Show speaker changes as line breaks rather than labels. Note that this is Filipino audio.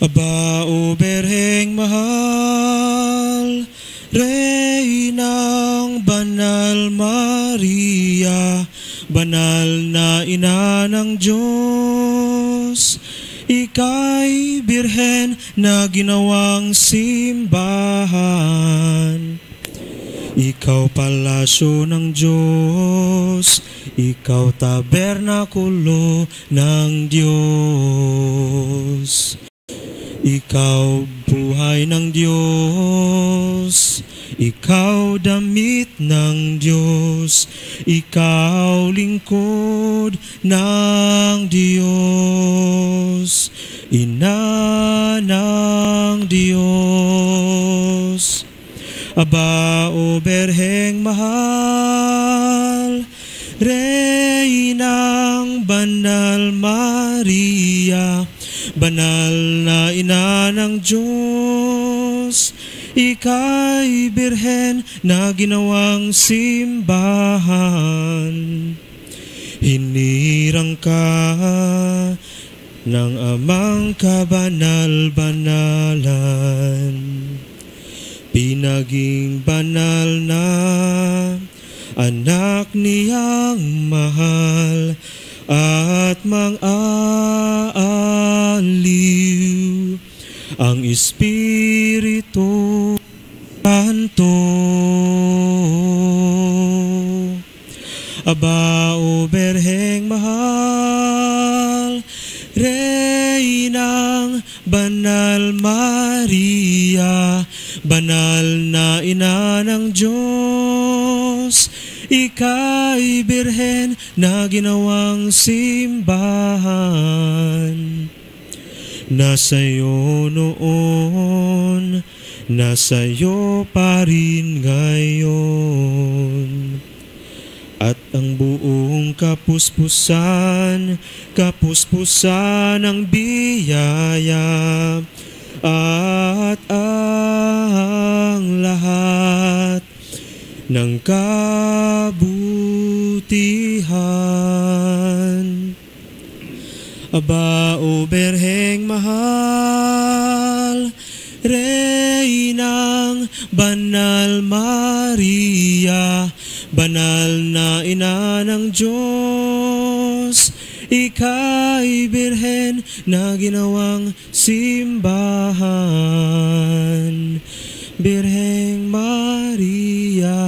Aba, o Berheng mahal, Reynang Banal Maria, banal na ina ng Diyos, ika'y birhen na ginawang simbahan. Ikaw palasyo ng Diyos, ikaw tabernakulo ng Diyos. Ikaw buhay ng Diyos, ikaw damit ng Diyos, ikaw lingkod ng Diyos, ina ng Diyos. Aba, o Berheng mahal, Reynang Banal Maria, banal na ina ng Diyos, ika'y birhen na ginawang simbahan. Hinirang ka ng amang kabanal-banalan, pinaging banal na anak niyang mahal, at mang-aaliw ang Espiritu Santo. Aba, o Berheng mahal, Reynang Banal Maria, banal na ina ng Diyos, ika'y birhen na ginawang simbahan. Nasa'yo noon, nasa'yo pa rin ngayon, at ang buong kapuspusan ng biyaya, at ang lahat ng kabutihan. Aba, o Berheng mahal, Reynang Banal Maria, banal na ina ng Diyos, ika'y birhen na ginawang simbahan. Birheng Maria.